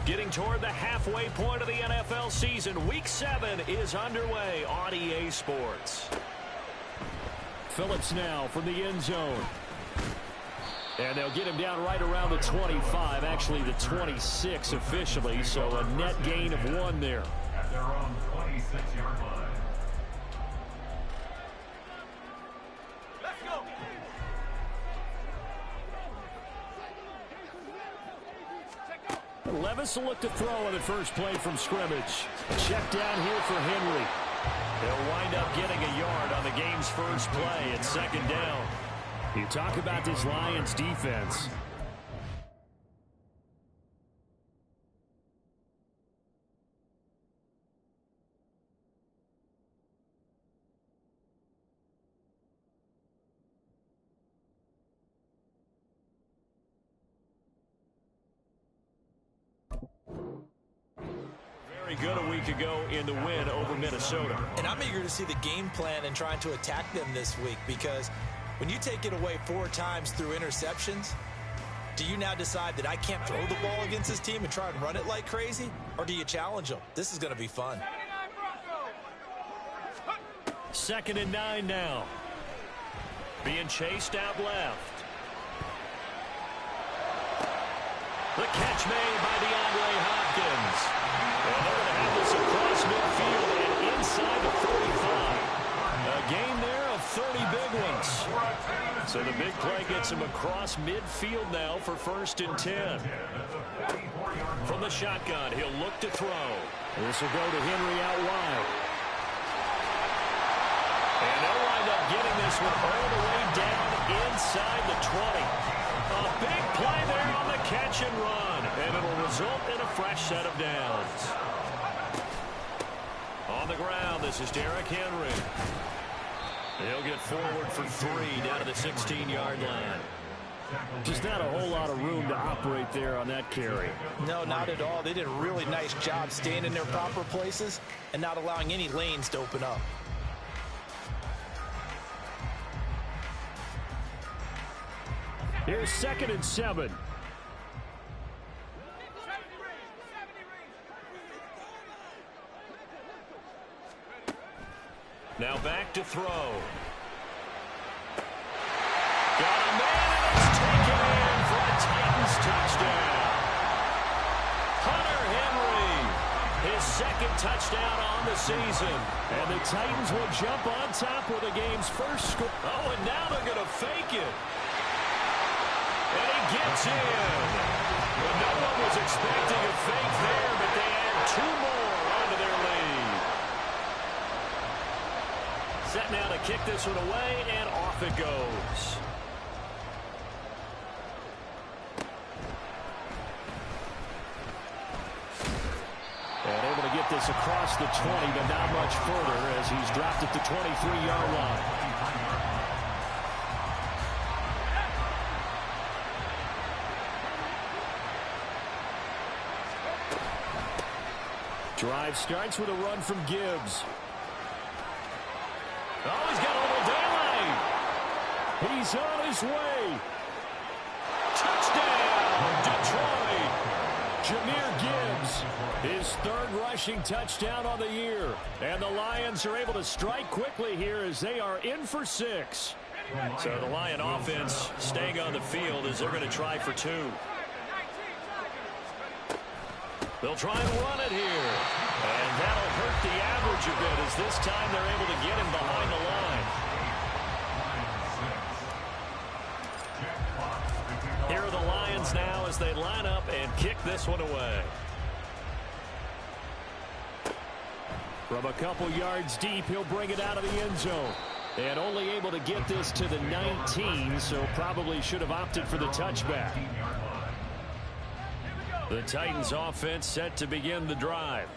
Getting toward the halfway point of the NFL season. Week 7 is underway on EA Sports. Phillips now from the end zone. And they'll get him down right around the 25, actually the 26 officially, so a net gain of 1 there. At their own 26-yard line. Levis will look to throw on the first play from scrimmage. Check down here for Henry. They'll wind up getting a yard on the game's first play at 2nd down. You talk about this Lions defense. Good a week ago in the win over Minnesota. And I'm eager to see the game plan and trying to attack them this week, because when you take it away 4 times through interceptions, do you now decide that I can't throw the ball against this team and try and run it like crazy? Or do you challenge them? This is going to be fun. 2nd and 9 now. Being chased out left. The catch made by DeAndre Hopkins. And they're going to have this across midfield and inside the 45. A gain there of 30 big ones. So the big play gets him across midfield now for 1st and 10. From the shotgun, he'll look to throw. This will go to Henry out wide. And they'll wind up getting this one all the way down inside the 20. A big play there on the catch and run. And it'll result in a fresh set of downs. On the ground, this is Derrick Henry. He'll get forward for 3 down to the 16-yard line. Just not a whole lot of room to operate there on that carry. No, not at all. They did a really nice job staying in their proper places and not allowing any lanes to open up. Here's 2nd and 7. Now back to throw. Got a man, and it's taken in for a Titans touchdown. Hunter Henry, his 2nd touchdown on the season. And the Titans will jump on top with the game's first score. Oh, and now they're going to fake it. And he gets in. Well, no one was expecting a fake there, but they add 2 more onto their lead. Set now to kick this one away, and off it goes. And able to get this across the 20, but not much further as he's dropped at the 23-yard line. Drive starts with a run from Gibbs. Oh, he's got a little daylight. He's on his way. Touchdown, Detroit. Jahmyr Gibbs, his 3rd rushing touchdown on the year. And the Lions are able to strike quickly here as they are in for 6. So the Lion offense staying on the field as they're going to try for 2. They'll try and run it here. And that'll hurt the average a bit as this time they're able to get him behind the line. Here are the Lions now as they line up and kick this one away. From a couple yards deep, he'll bring it out of the end zone. And only able to get this to the 19, so probably should have opted for the touchback. The Titans offense set to begin the drive.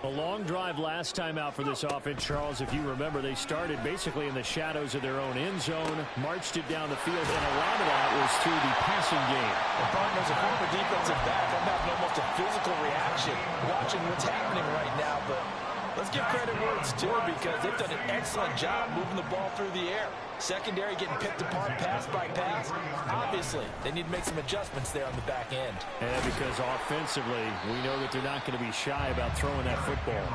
A long drive last time out for this offense, Charles. If you remember, they started basically in the shadows of their own end zone, marched it down the field, and a lot of that was through the passing game. Well, partners, a former defensive back, I'm having almost a physical reaction watching what's happening right now, but let's let's give credit where it's due because they've done an excellent job moving the ball through the air. Secondary getting picked apart pass by pass. Obviously, they need to make some adjustments there on the back end. And because offensively, we know that they're not going to be shy about throwing that football.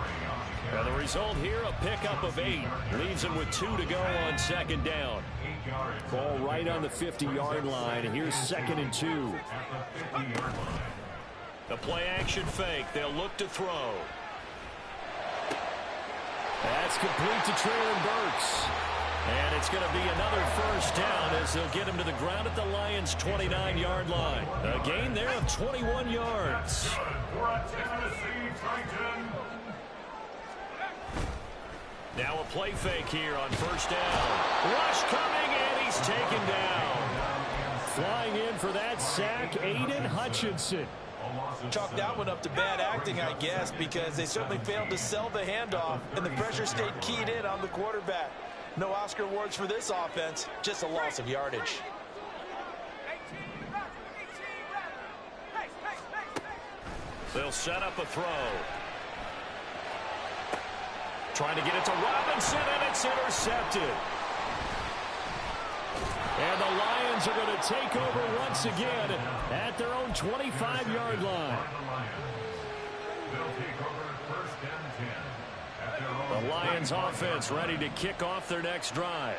And the result here, a pickup of 8. Leaves them with 2 to go on second down. Ball right on the 50-yard line. Here's 2nd and 2. The play-action fake. They'll look to throw. That's complete to Traylon Burks. And it's going to be another first down as they'll get him to the ground at the Lions' 29-yard line. A gain there of 21 yards. Now a play fake here on first down. Rush coming, and he's taken down. Flying in for that sack, Aiden Hutchinson. Chalk that one up to bad acting, I guess, because they certainly failed to sell the handoff, and the pressure stayed keyed in on the quarterback. No Oscar awards for this offense, just a loss of yardage. They'll set up a throw. Trying to get it to Robinson, and it's intercepted. And the Lions are going to take over once again at their own 25-yard line. The Lions offense ready to kick off their next drive.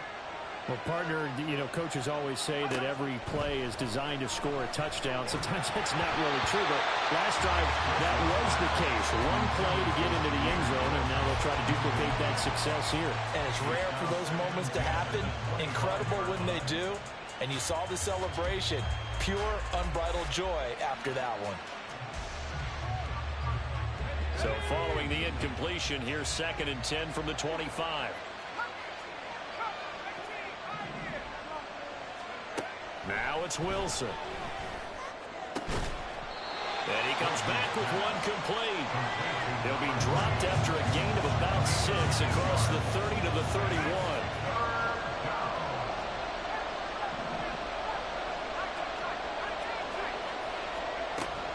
Well, partner, you know, coaches always say that every play is designed to score a touchdown. Sometimes that's not really true, but last drive, that was the case. One play to get into the end zone, and now they'll try to duplicate that success here. And it's rare for those moments to happen. Incredible when they do. And you saw the celebration. Pure, unbridled joy after that one. So following the incompletion, here's 2nd and 10 from the 25. Now it's Wilson. And he comes back with one complete. He'll be dropped after a gain of about 6 across the 30 to the 31.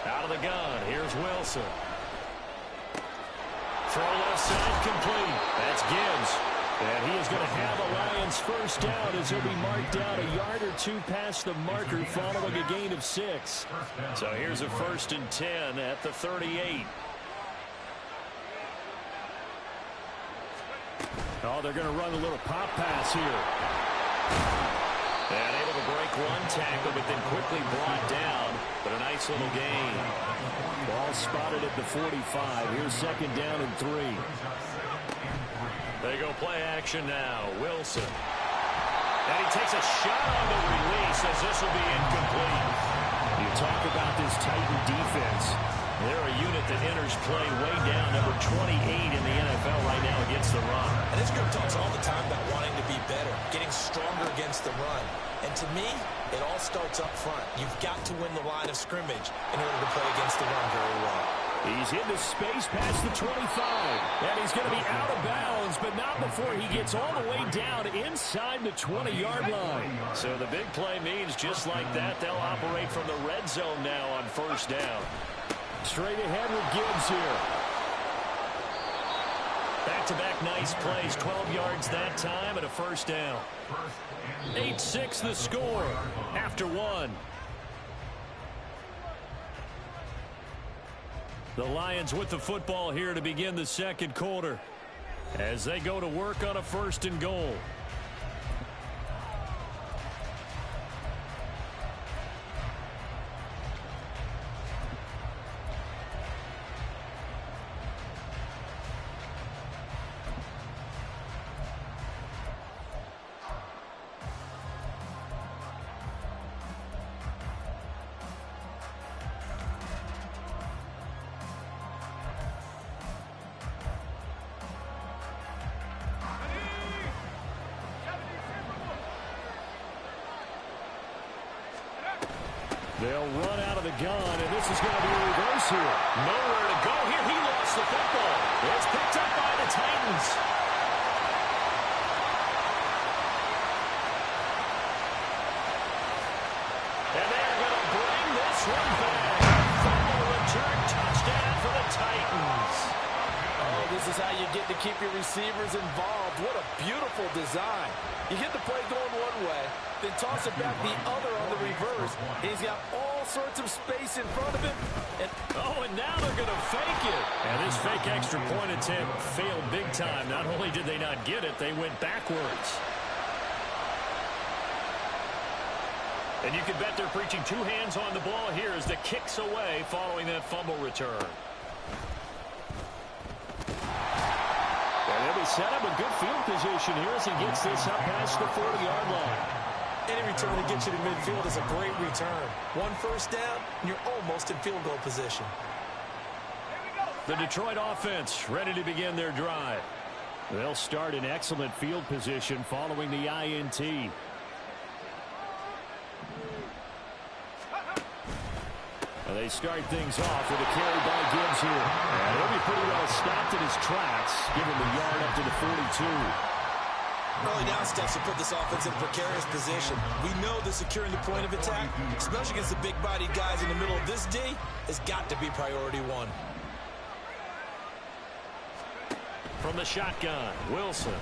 Out of the gun, here's Wilson. Throw left side complete. That's Gibbs. And he is going to have a Lions first down as he'll be marked out a yard or 2 past the marker following a gain of 6. So here's a 1st and 10 at the 38. Oh, they're going to run a little pop pass here. And able to break one tackle, but then quickly brought down. But a nice little gain. Ball spotted at the 45. Here's 2nd down and 3. They go play action now. Wilson. And he takes a shot on the release as this will be incomplete. You talk about this Titan defense. They're a unit that enters play way down, number 28 in the NFL right now against the run. And this group talks all the time about wanting to be better, getting stronger against the run. And to me, it all starts up front. You've got to win the line of scrimmage in order to play against the run very well. He's into space past the 25. And he's going to be out of bounds, but not before he gets all the way down inside the 20-yard line. So the big play means just like that, they'll operate from the red zone now on first down. Straight ahead with Gibbs here. Back-to-back nice plays, 12 yards that time and a first down. 8-6 the score after 1. The Lions with the football here to begin the second quarter as they go to work on a 1st and goal. They'll run out of the gun, and this is going to be a reverse here. Nowhere to go here. He lost the football. It's picked up by the Titans. And they're going to bring this one back. Fumble return touchdown for the Titans. Oh, this is how you get to keep your receivers involved. What a beautiful design. You get the play going one way, then toss it back the other on the reverse. And he's got all sorts of space in front of him. And now they're going to fake it. And this fake extra point attempt failed big time. Not only did they not get it, they went backwards. And you can bet they're preaching two hands on the ball here as the kick's away following that fumble return. They'll be set up in good field position here as he gets this up past the 40-yard line. Any return that gets you to midfield is a great return. One first down, and you're almost in field goal position. The Detroit offense ready to begin their drive. They'll start in excellent field position following the INT. And they start things off with a carry by Gibbs here. And he'll be pretty well stopped in his tracks, giving the yard up to the 42. Early down steps will put this offense in a precarious position. We know that securing the point of attack, especially against the big-bodied guys in the middle of this D, has got to be priority one. From the shotgun, Wilson.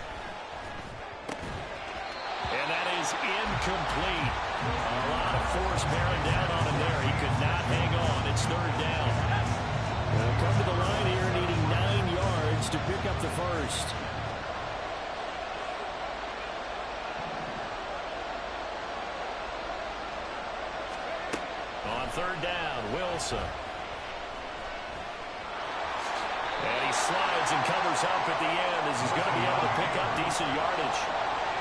And that is incomplete. A lot of force bearing down on him there. He could not hang on. It's third down. They'll come to the line here needing 9 yards to pick up the first. On third down, Wilson. And he slides and covers up at the end as he's going to be able to pick up decent yardage.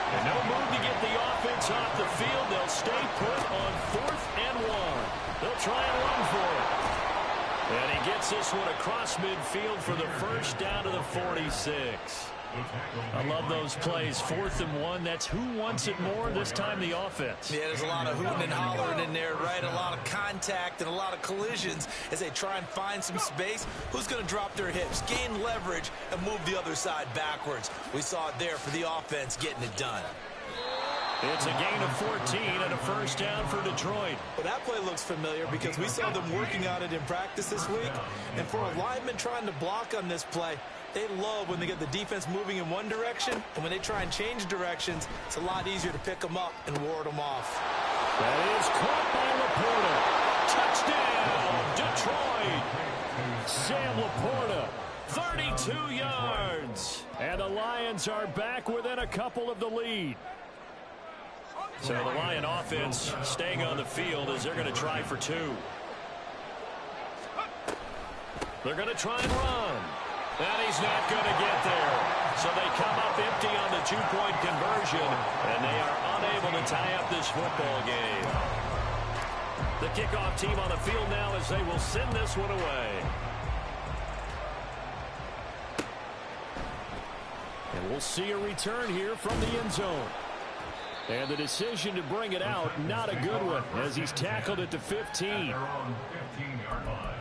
And no move to get the offense off the field. They'll stay put on 4th and 1. They'll try and run for it. And he gets this one across midfield for the first down to the 46. I love those plays. 4th and 1. That's who wants it more, this time the offense. Yeah, there's a lot of hooting and hollering in there, right? A lot of contact and a lot of collisions as they try and find some space. Who's going to drop their hips, gain leverage, and move the other side backwards? We saw it there for the offense getting it done. It's a gain of 14 and a first down for Detroit. Well, that play looks familiar because we saw them working on it in practice this week. And for a lineman trying to block on this play, they love when they get the defense moving in one direction, and when they try and change directions, it's a lot easier to pick them up and ward them off. That is caught by Laporta. Touchdown, Detroit. Sam Laporta, 32 yards. And the Lions are back within a couple of the lead. So the Lion offense staying on the field as they're going to try for 2. They're going to try and run. And he's not going to get there. So they come up empty on the 2-point conversion, and they are unable to tie up this football game. The kickoff team on the field now as they will send this one away. And we'll see a return here from the end zone. And the decision to bring it out, not a good one, as he's tackled at the 15. They're on 15-yard line.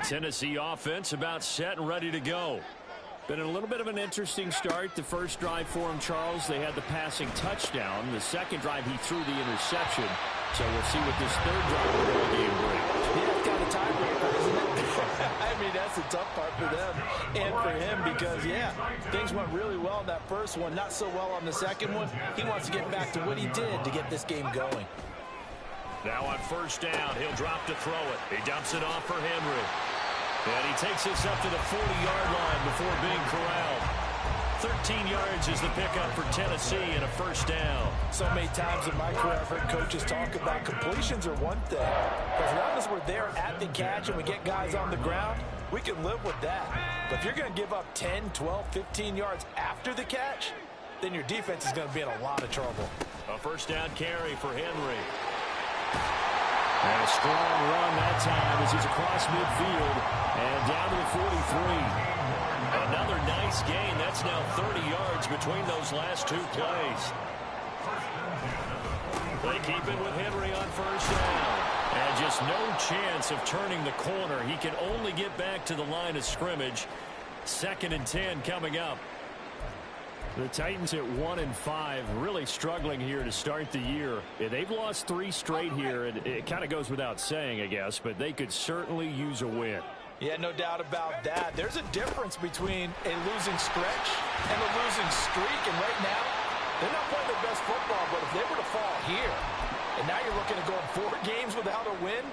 Tennessee offense about set and ready to go. Been a little bit of an interesting start. The first drive for him, Charles, they had the passing touchdown. The second drive, he threw the interception. So we'll see what this third drive of the game brings. Yeah, it's got a tiebreaker, isn't it? I mean, that's the tough part for them and for him because, yeah, things went really well in that first one, not so well on the second one. He wants to get back to what he did to get this game going. Now on first down, he'll drop to throw it. He dumps it off for Henry. And he takes this up to the 40-yard line before being corralled. 13 yards is the pickup for Tennessee and a first down. So many times in my career, I've heard coaches talk about completions are one thing. As long as we're there at the catch and we get guys on the ground, we can live with that. But if you're going to give up 10, 12, 15 yards after the catch, then your defense is going to be in a lot of trouble. A first down carry for Henry. And a strong run that time as he's across midfield and down to the 43. Another nice gain. That's now 30 yards between those last 2 plays. They keep it with Henry on first down. And just no chance of turning the corner. He can only get back to the line of scrimmage. 2nd and 10 coming up. The Titans at 1-5, really struggling here to start the year. They've lost 3 straight here, and it kind of goes without saying, I guess, but they could certainly use a win. Yeah, no doubt about that. There's a difference between a losing stretch and a losing streak, and right now, they're not playing their best football, but if they were to fall here, and now you're looking at going 4 games without a win,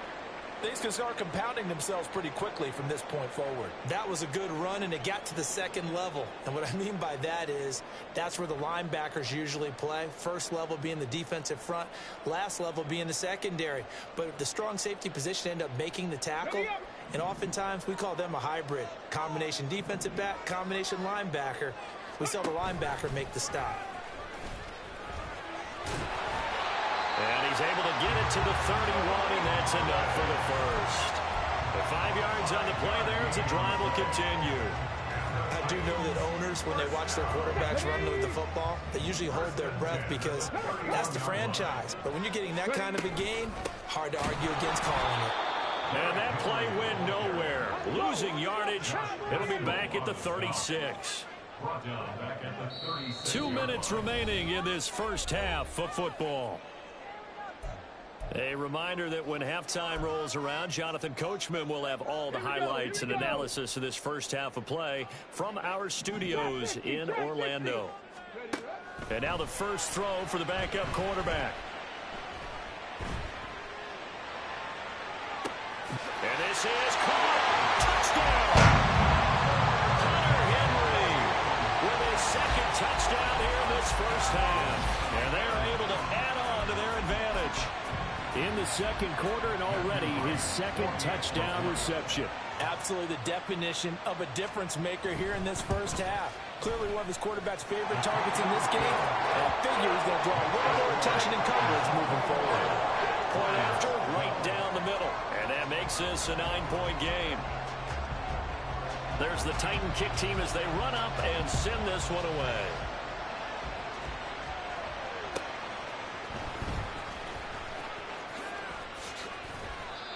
things can start compounding themselves pretty quickly from this point forward. That was a good run, and it got to the second level. And what I mean by that is that's where the linebackers usually play. First level being the defensive front, last level being the secondary. But if the strong safety position end up making the tackle, and oftentimes we call them a hybrid. Combination defensive back, combination linebacker. We saw the linebacker make the stop. And he's able to get it to the 31, and that's enough for the first. The 5 yards on the play there as the drive will continue. I do know that owners, when they watch their quarterbacks run with the football, they usually hold their breath because that's the franchise. But when you're getting that kind of a game, hard to argue against calling it. And that play went nowhere. Losing yardage. It'll be back at the 36. 2 minutes remaining in this first half of football. A reminder that when halftime rolls around, Jonathan Coachman will have all the highlights and analysis of this first half of play from our studios in Orlando. And now the first throw for the backup quarterback. And this is caught. Touchdown! Hunter Henry with his second touchdown here in this first half. And they're able to add on to their advantage in the second quarter, and already his second touchdown reception. Absolutely the definition of a difference maker here in this first half. Clearly one of his quarterback's favorite targets in this game, and I figure he's going to draw a little more attention and coverage moving forward. Point after, right down the middle, and that makes this a 9-point game. There's the Titan kick team as they run up and send this one away.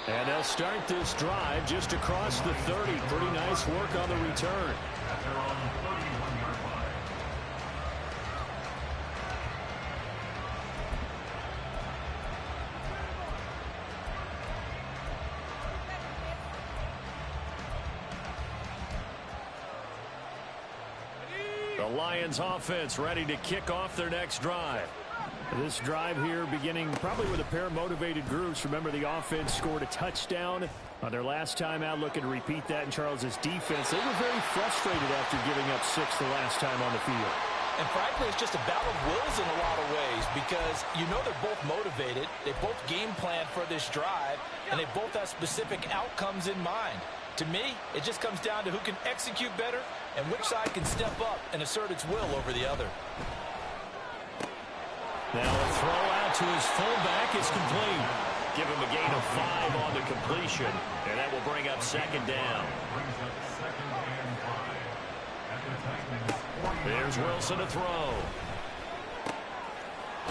And they'll start this drive just across the 30. Pretty nice work on the return. The Lions offense ready to kick off their next drive. This drive here beginning probably with a pair of motivated groups. Remember, the offense scored a touchdown on their last time out. Looking to repeat that in Charles's defense. They were very frustrated after giving up 6 the last time on the field. And frankly, it's just a battle of wills in a lot of ways because you know they're both motivated. They both game plan for this drive, and they both have specific outcomes in mind. To me, it just comes down to who can execute better and which side can step up and assert its will over the other. Now a throw out to his fullback is complete. Give him a gain of 5 on the completion, and that will bring up second down. There's Wilson to throw.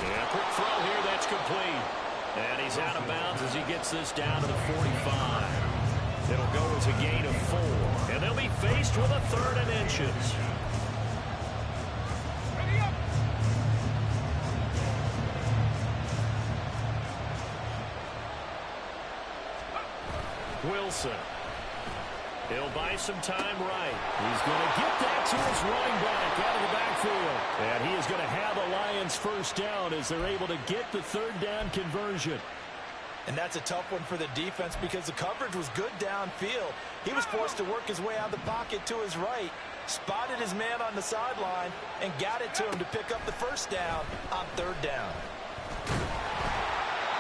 Yeah, quick throw here, that's complete. And he's out of bounds as he gets this down to the 45. It'll go as a gain of 4, and they'll be faced with a 3rd and inches. Wilson. He'll buy some time right. He's going to get that to his running back out of the backfield. And he is going to have a Lions first down as they're able to get the 3rd down conversion. And that's a tough one for the defense because the coverage was good downfield. He was forced to work his way out of the pocket to his right, spotted his man on the sideline, and got it to him to pick up the first down on 3rd down.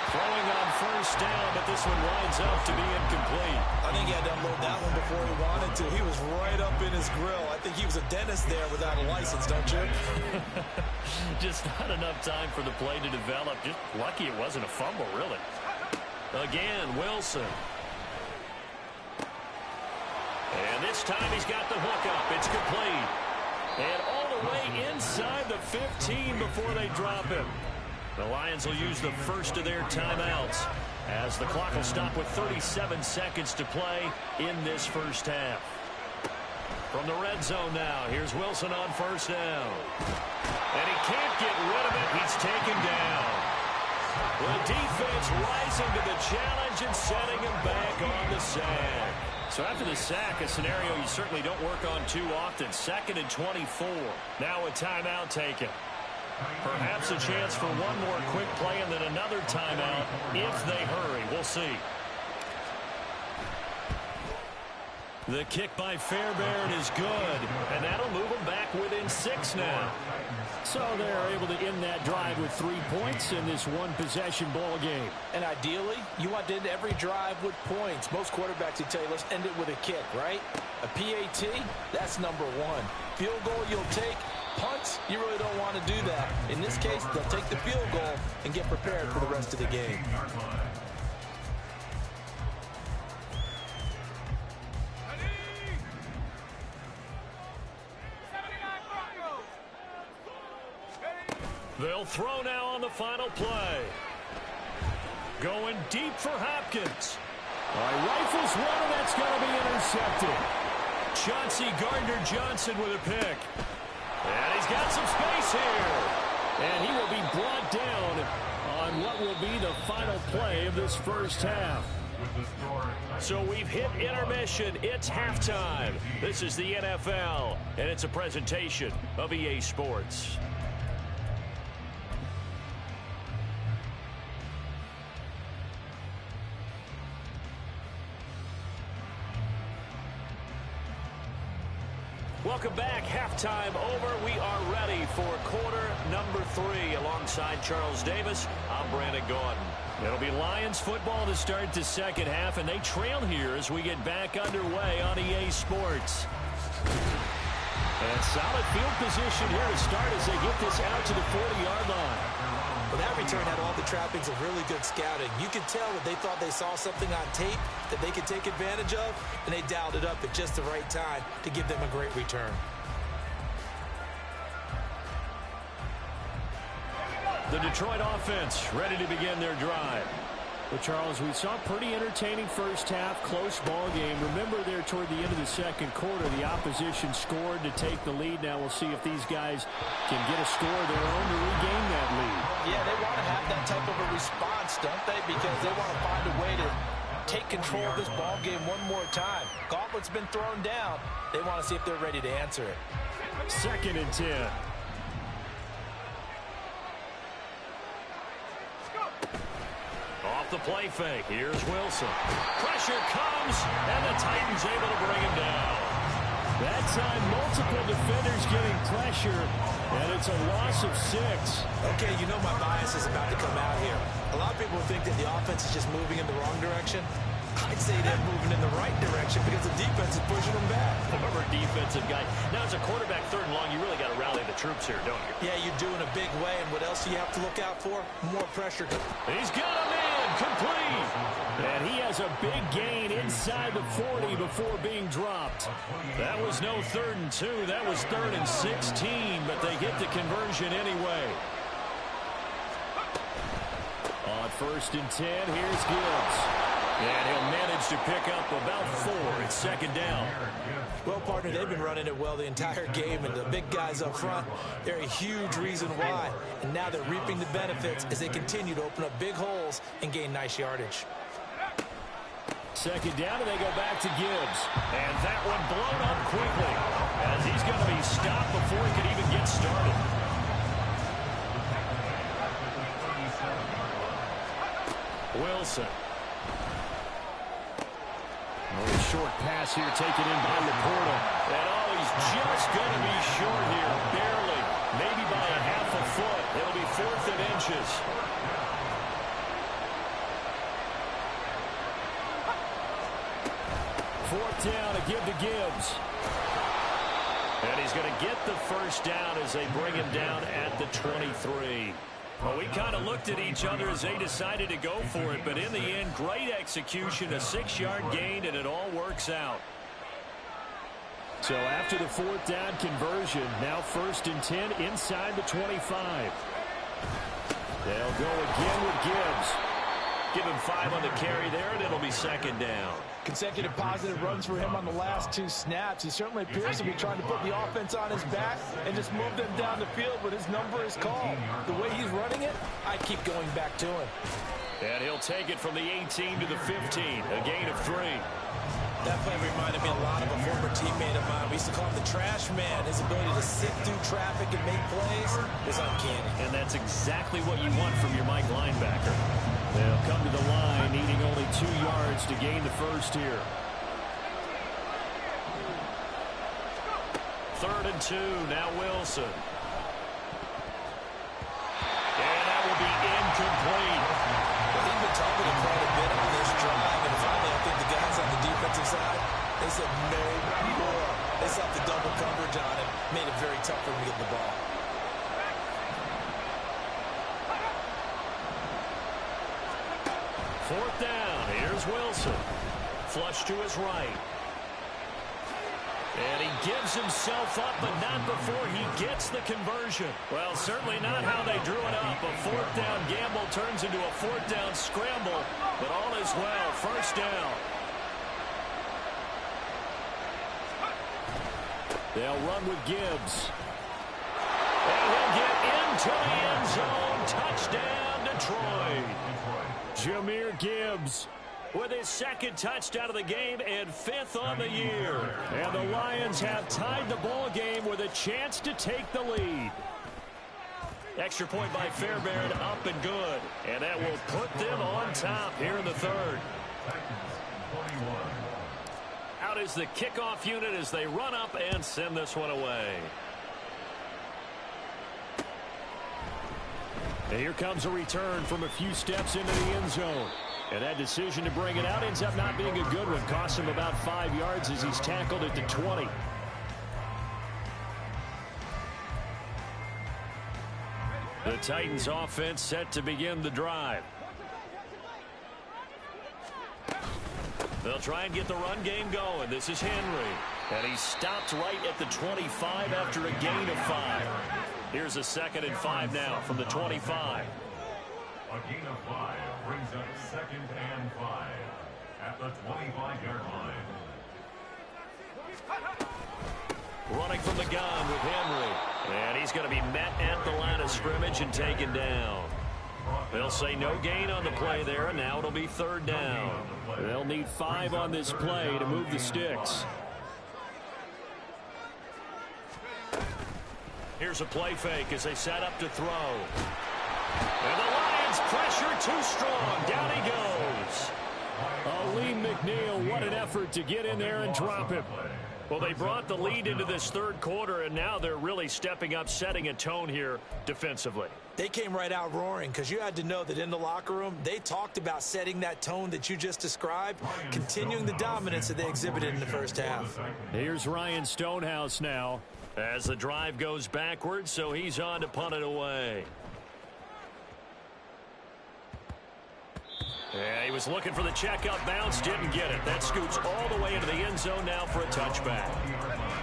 Throwing on first down, but this one winds up to be incomplete. I think he had to unload that one before he wanted to. He was right up in his grill. I think he was a dentist there without a license, don't you? Just not enough time for the play to develop. Just lucky it wasn't a fumble, really. Again, Wilson. And this time he's got the hook up. It's complete. And all the way inside the 15 before they drop him. The Lions will use the first of their timeouts as the clock will stop with 37 seconds to play in this first half. From the red zone now, here's Wilson on first down. And he can't get rid of it. He's taken down. The defense rising to the challenge and setting him back on the sack. So after the sack, a scenario you certainly don't work on too often. 2nd and 24. Now a timeout taken. Perhaps a chance for one more quick play and then another timeout if they hurry. We'll see. The kick by Fairbairn is good, and that'll move them back within 6 now. So they're able to end that drive with 3 points in this one-possession ball game. And ideally, you want to end every drive with points. Most quarterbacks will tell you, let's end it with a kick, right? A PAT, that's number 1. Field goal you'll take. Punts, you really don't want to do that. In this case, they'll take the field goal and get prepared for the rest of the game. They'll throw now on the final play. Going deep for Hopkins. All right, rifles one, and that's going to be intercepted. Chauncey Gardner-Johnson with a pick. And he's got some space here. And he will be brought down on what will be the final play of this first half. So we've hit intermission. It's halftime. This is the NFL, and it's a presentation of EA Sports. Welcome back. Halftime over. We are ready for quarter number 3. Alongside Charles Davis, I'm Brandon Gaudin. It'll be Lions football to start the second half, and they trail here as we get back underway on EA Sports. And solid field position here to start as they get this out to the 40-yard line. Well, that return had all the trappings of really good scouting. You could tell that they thought they saw something on tape that they could take advantage of, and they dialed it up at just the right time to give them a great return. The Detroit offense ready to begin their drive. Well, Charles, we saw a pretty entertaining first half, close ball game. Remember there toward the end of the second quarter, the opposition scored to take the lead. Now we'll see if these guys can get a score of their own to regain that lead. Yeah, they want to have that type of a response, don't they? Because they want to find a way to take control of this ball game one more time. Gauntlet's been thrown down. They want to see if they're ready to answer it. 2nd and 10. Off the play fake. Here's Wilson. Pressure comes, and the Titans able to bring him down. That time, multiple defenders getting pressure, and it's a loss of 6. Okay, you know my bias is about to come out here. A lot of people think that the offense is just moving in the wrong direction. I'd say they're moving in the right direction because the defense is pushing them back. Former defensive guy. Now, as a quarterback, 3rd and long, you really got to rally the troops here, don't you? Yeah, you do in a big way, and what else do you have to look out for? More pressure. He's got him in. Complete. And he has a big gain inside the 40 before being dropped. That was no 3rd and 2. That was 3rd and 16, but they get the conversion anyway. On 1st and 10, here's Gibbs. And he'll manage to pick up about 4. It's 2nd down. Well, partner, they've been running it well the entire game, and the big guys up front, they're a huge reason why. And now they're reaping the benefits as they continue to open up big holes and gain nice yardage. 2nd down, and they go back to Gibbs. And that one blown up quickly as he's going to be stopped before he could even get started. Wilson. A short pass here taken in by Laporta. And he's just going to be short here, barely, maybe by a half a foot. It'll be 4th and inches. Fourth down to give to Gibbs. And he's going to get the first down as they bring him down at the 23. Well, we kind of looked at each other as they decided to go for it, but in the end, great execution, a 6-yard gain, and it all works out. So after the 4th down conversion, now 1st and 10 inside the 25. They'll go again with Gibbs. Give him 5 on the carry there, and it'll be second down. Consecutive positive runs for him on the last 2 snaps. He certainly appears to be trying to put the offense on his back and just move them down the field, but his number is called. The way he's running it, I keep going back to him. And he'll take it from the 18 to the 15, a gain of 3. That play reminded me a lot of a former teammate of mine. We used to call him the trash man. His ability to sit through traffic and make plays is uncanny. And that's exactly what you want from your Mike linebacker. They'll come to the line, needing only 2 yards to gain the first here. 3rd and 2, now Wilson. And that will be incomplete. Well, he's been targeted quite a bit on this drive, and finally I think the guys on the defensive side, they said no more. They set the double coverage on him, made it very tough for him to get the ball. Fourth down, here's Wilson. Flush to his right. And he gives himself up, but not before he gets the conversion. Well, certainly not how they drew it up. A 4th down gamble turns into a 4th down scramble, but all is well. First down. They'll run with Gibbs. And he'll get into the end zone. Touchdown, Detroit. Jahmyr Gibbs with his 2nd touchdown of the game and 5th on the year. And the Lions have tied the ball game with a chance to take the lead. Extra point by Fairbairn, up and good. And that will put them on top here in the 3rd. Out is the kickoff unit as they run up and send this one away. And here comes a return from a few steps into the end zone. And that decision to bring it out ends up not being a good one. Costs him about 5 yards as he's tackled at the 20. The Titans offense set to begin the drive. They'll try and get the run game going. This is Henry. And he stopped right at the 25 after a gain of 5. Here's a 2nd and 5 now from the 25. A gain of 5 brings up 2nd and 5 at the 25-yard line. Running from the gun with Henry. And he's going to be met at the line of scrimmage and taken down. They'll say no gain on the play there, and now it'll be 3rd down. They'll need 5 on this play to move the sticks. Here's a play fake as they set up to throw. And the Lions pressure too strong. Down he goes. Aleem McNeil, what an effort to get in there and drop him. Well, they brought the lead into this 3rd quarter, and now they're really stepping up, setting a tone here defensively. They came right out roaring because you had to know that in the locker room, they talked about setting that tone that you just described, continuing the dominance that they exhibited in the first half. Here's Ryan Stonehouse now as the drive goes backwards, so he's on to punt it away. Yeah, he was looking for the checkup bounce, didn't get it. That scoots all the way into the end zone now for a touchback.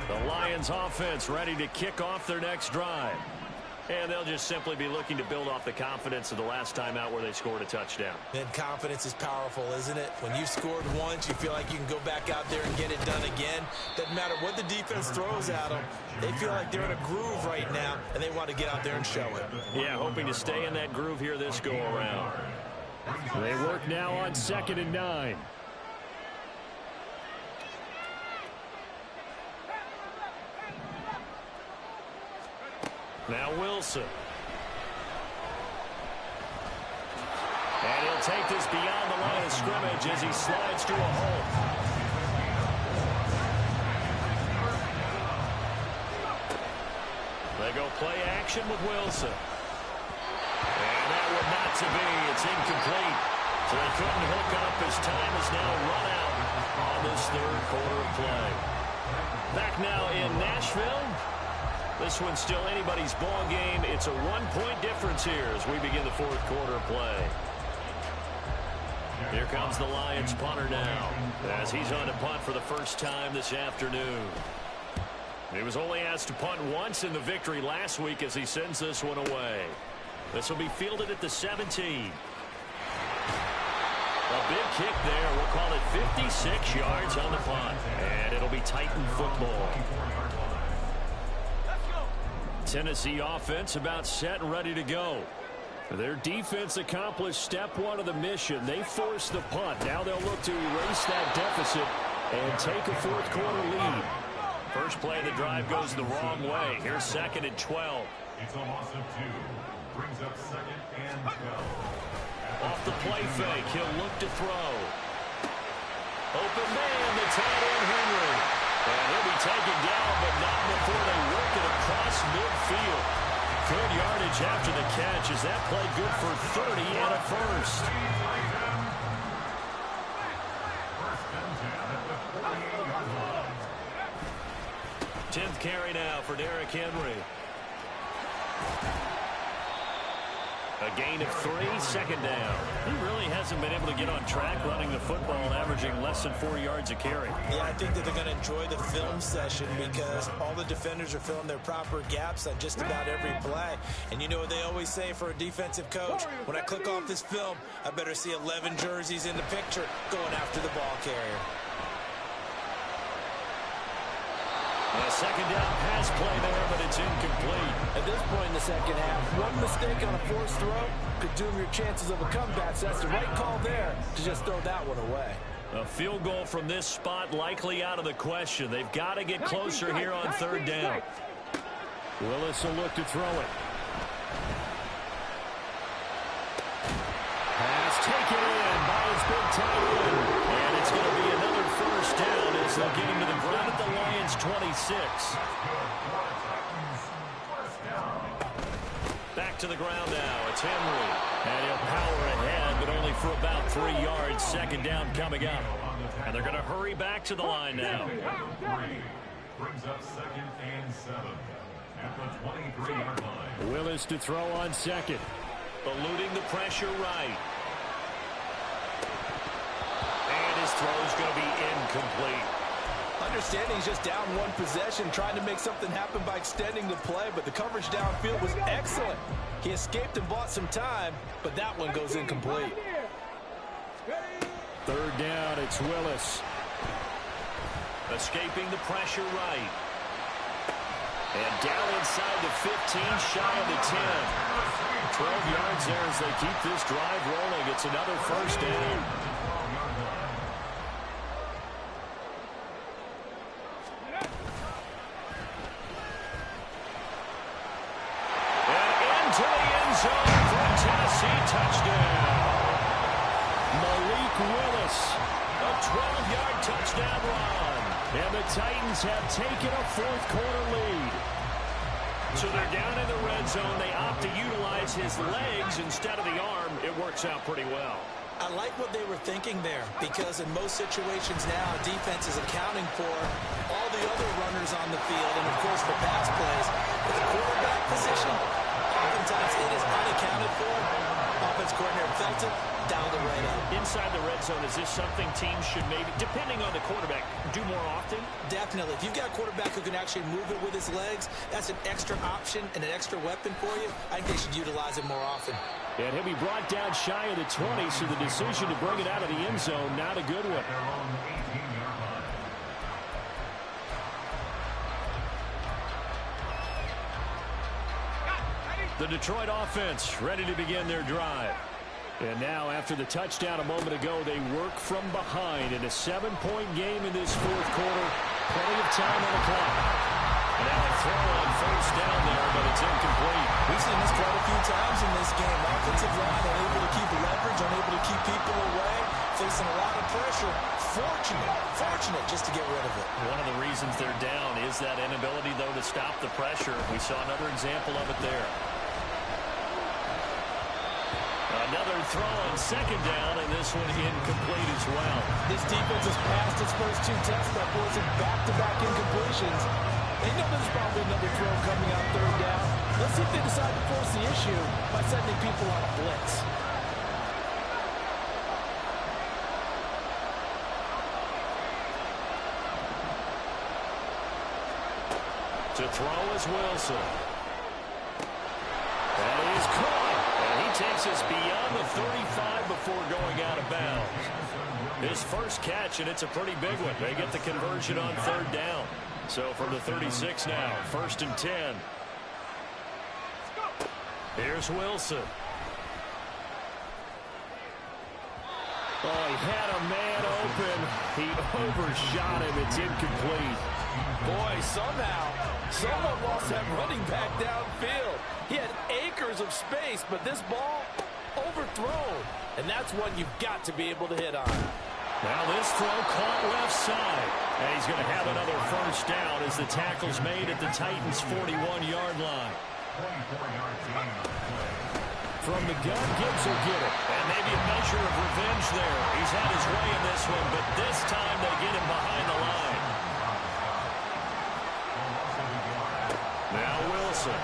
The Lions offense ready to kick off their next drive. And they'll just simply be looking to build off the confidence of the last time out where they scored a touchdown. And confidence is powerful, isn't it? When you've scored once, you feel like you can go back out there and get it done again. Doesn't matter what the defense throws at them. They feel like they're in a groove right now, and they want to get out there and show it. Yeah, hoping to stay in that groove here this go-around. They work now on 2nd and 9. Now Wilson. And he'll take this beyond the line of scrimmage as he slides to a hole. They go play action with Wilson. And that would not to be. It's incomplete. So they couldn't hook up as time is now run out on this 3rd quarter of play. Back now in Nashville. This one's still anybody's ball game. It's a 1-point difference here as we begin the 4th quarter of play. Here comes the Lions punter now as he's on to punt for the first time this afternoon. He was only asked to punt once in the victory last week as he sends this one away. This will be fielded at the 17. A big kick there. We'll call it 56 yards on the punt. And it'll be Titan football. Tennessee offense about set and ready to go. Their defense accomplished step one of the mission. They forced the punt. Now they'll look to erase that deficit and take a fourth quarter lead. First play of the drive goes the wrong way. Here's 2nd and 12. It's a loss of 2. Brings up 2nd and 12. Off the play fake, he'll look to throw. Open man, the tight end Henry. And he'll be taken down, but not before they work it across midfield. Good yardage after the catch as that play good for 30 and a first. 10th carry now for Derrick Henry. A gain of 3, 2nd down. He really hasn't been able to get on track running the football, averaging less than 4 yards a carry. Yeah, I think that they're going to enjoy the film session because all the defenders are filling their proper gaps on just about every play. And you know what they always say for a defensive coach? When I click off this film, I better see 11 jerseys in the picture going after the ball carrier. A 2nd down pass play there, but it's incomplete. At this point in the second half, one mistake on a forced throw could doom your chances of a comeback. So that's the right call there to just throw that one away. A field goal from this spot likely out of the question. They've got to get closer here on 3rd down. Willis will look to throw it. Pass taken in by his big tight end. And it's going to be another first down as they'll get him to the ground at the Lions' 26. Back to the ground now. It's Henry. And he'll power ahead, but only for about 3 yards. 2nd down coming up. And they're going to hurry back to the line now. Brings up 2nd and 7 at the 23-yard line. Willis to throw on 2nd. Eluding the pressure right. And his throw's going to be incomplete. Understanding he's just down one possession, trying to make something happen by extending the play, but the coverage downfield was excellent. He escaped and bought some time, but that one goes incomplete. 3rd down, it's Willis. Escaping the pressure right. And down inside the 15, shy of the 10. 12 yards there as they keep this drive rolling. It's another first down. To the end zone for a Tennessee touchdown. Malik Willis, a 12-yard touchdown run. And the Titans have taken a fourth quarter lead. So they're down in the red zone. They opt to utilize his legs instead of the arm. It works out pretty well. I like what they were thinking there because in most situations now, defense is accounting for all the other runners on the field and, of course, the pass plays. But the quarterback position, oftentimes it is unaccounted for. Offense coordinator felt it, dialed it right up. Inside the red zone, is this something teams should maybe, depending on the quarterback, do more often? Definitely. If you've got a quarterback who can actually move it with his legs, that's an extra option and an extra weapon for you. I think they should utilize it more often. And he'll be brought down shy of the 20, so the decision to bring it out of the end zone, not a good one. The Detroit offense ready to begin their drive. And now, after the touchdown a moment ago, they work from behind in a 7-point game in this fourth quarter. Plenty of time on the clock. And now a throw on first down there, but it's incomplete. We've seen this quite a few times in this game. Offensive line unable to keep leverage, unable to keep people away, facing a lot of pressure. Fortunate just to get rid of it. One of the reasons they're down is that inability, though, to stop the pressure. We saw another example of it there. Another throw on second down, and this one incomplete as well. This defense has passed its first two tests by forcing back-to-back incompletions. They know there's probably another throw coming on third down. Let's see if they decide to force the issue by sending people on a blitz. To throw is Wilson. That is caught, and he takes us beyond the 35 before going out of bounds. His first catch, and it's a pretty big one. They get the conversion on third down. So from the 36 now, 1st and 10. Here's Wilson. Oh, he had a man open. He overshot him. It's incomplete. Boy, somehow, someone lost that running back downfield. He had acres of space, but this ball overthrown. And that's one you've got to be able to hit on. Now this throw caught left side. And he's going to have another first down as the tackle's made at the Titans' 41-yard line. From the gun, Gibbs will get it. And maybe a measure of revenge there. He's had his way in this one, but this time they get him behind the line. Now Wilson.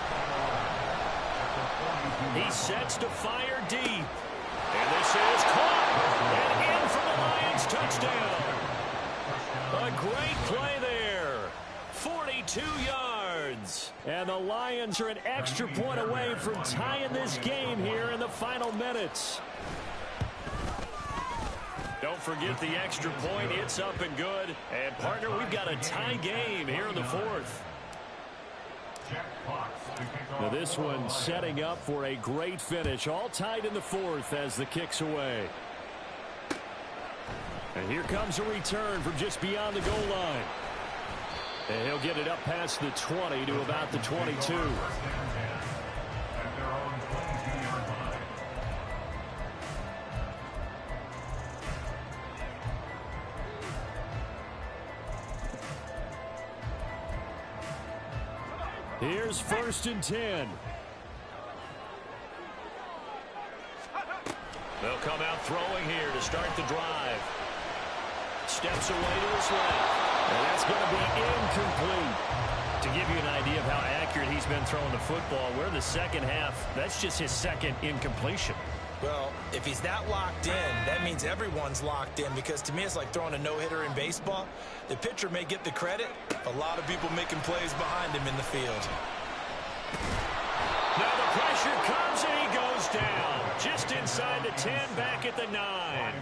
He sets to fire deep. And this is caught. And in for the Lions touchdown. A great play there. 42 yards. And the Lions are an extra point away from tying this game here in the final minutes. Don't forget the extra point. It's up and good. And, partner, we've got a tie game here in the 4th. Now this one setting up for a great finish. All tied in the 4th as the kick's away. And here comes a return from just beyond the goal line. And he'll get it up past the 20 to about the 22. Here's 1st and 10. They'll come out throwing here to start the drive. Steps away to his left. And that's going to be incomplete. To give you an idea of how accurate he's been throwing the football, we're in the second half. That's just his second incompletion. Well, if he's that locked in, that means everyone's locked in, because to me it's like throwing a no-hitter in baseball. The pitcher may get the credit. A lot of people making plays behind him in the field. Now the pressure comes and he goes down. Just inside the 10, back at the 9.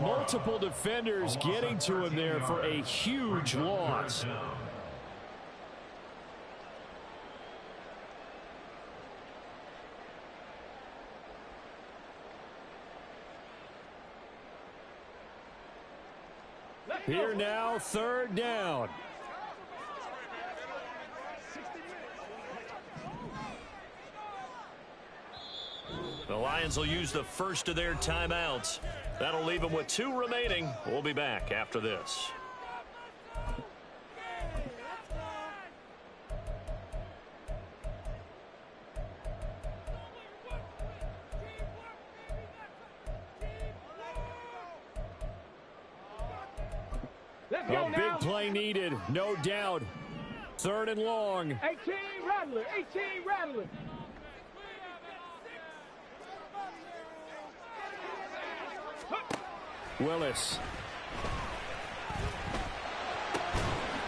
Multiple defenders getting to him there for a huge loss. Here now, 3rd down. The Lions will use the first of their timeouts. That'll leave them with 2 remaining. We'll be back after this. A big play needed, no doubt. 3rd and long. 18 Rattler, 18 Rattler. Willis.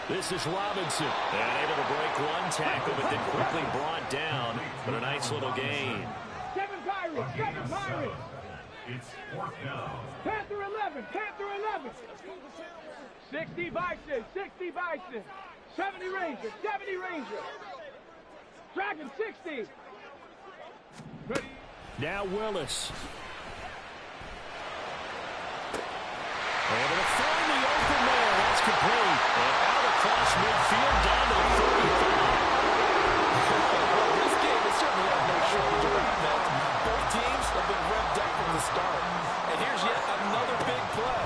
This is Robinson. And able to break one tackle, but then quickly brought down. But a nice little gain. 7 Pirates, 7 Pirates. It's 4th down. Panther 11, Panther 11. 60 Bison, 60 Bison. 70 Ranger, 70 Ranger. Dragon 60. Ready. Now Willis. Able to find the open man. That's complete. And out across midfield down to the 35. This game has certainly had no shortage of offense. Both teams have been revved up from the start. And here's yet another big play.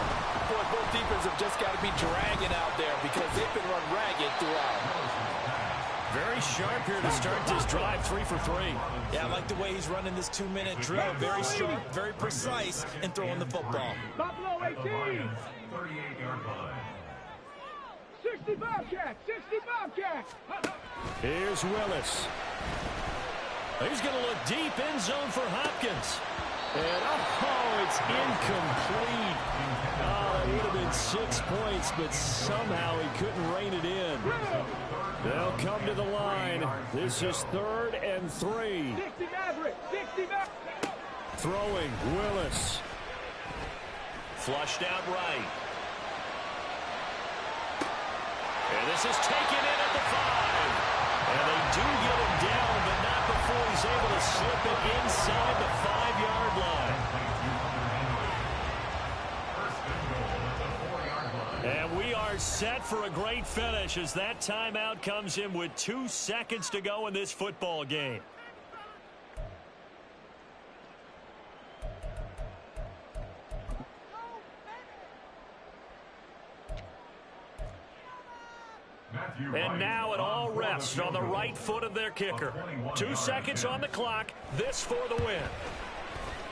Boy, both defenses have just got to be dragging out there because they've been run ragged throughout. Very sharp here to start this drive, 3 for 3. Yeah, I like the way he's running this 2-minute drill. Very sharp, very precise in throwing the football. Buffalo 18. 38-yard line. 60 Bobcats, 60 Bobcats. Here's Willis. He's going to look deep in zone for Hopkins. And, oh, it's incomplete. Oh, it would have been 6 points, but somehow he couldn't rein it in. They'll come to the line. This is 3rd and 3. 60 Maverick, 60 Maverick. Throwing, Willis. Flushed out right. And this is taken in at the 5. And they do get him down, but not before he's able to slip it inside the 5-yard line. And we are set for a great finish as that timeout comes in with 2 seconds to go in this football game. And now it all rests on the right foot of their kicker. 2 seconds on the clock. This for the win.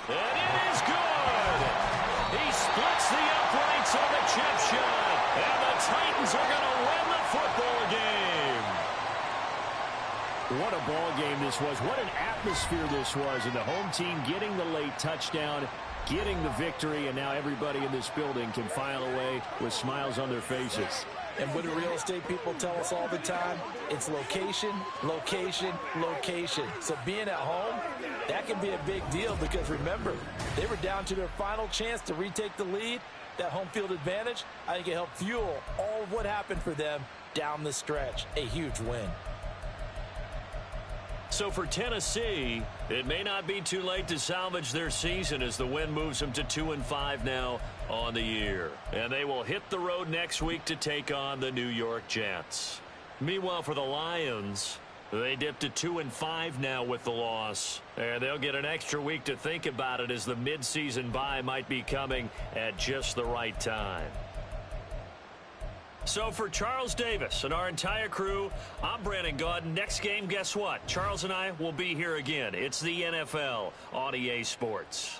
And it is good. He splits the uprights on the chip shot. And the Titans are going to win the football game. What a ball game this was. What an atmosphere this was. And the home team getting the late touchdown, getting the victory, and now everybody in this building can file away with smiles on their faces. And what do real estate people tell us all the time? It's location, location, location. So being at home, that can be a big deal because remember, they were down to their final chance to retake the lead. That home field advantage, I think it helped fuel all of what happened for them down the stretch. A huge win. So for Tennessee, it may not be too late to salvage their season as the win moves them to 2-5 now on the year. And they will hit the road next week to take on the New York Jets. Meanwhile, for the Lions, they dipped to 2-5 now with the loss. And they'll get an extra week to think about it as the midseason bye might be coming at just the right time. So for Charles Davis and our entire crew, I'm Brandon Gaudin. Next game, guess what? Charles and I will be here again. It's the NFL on EA Sports.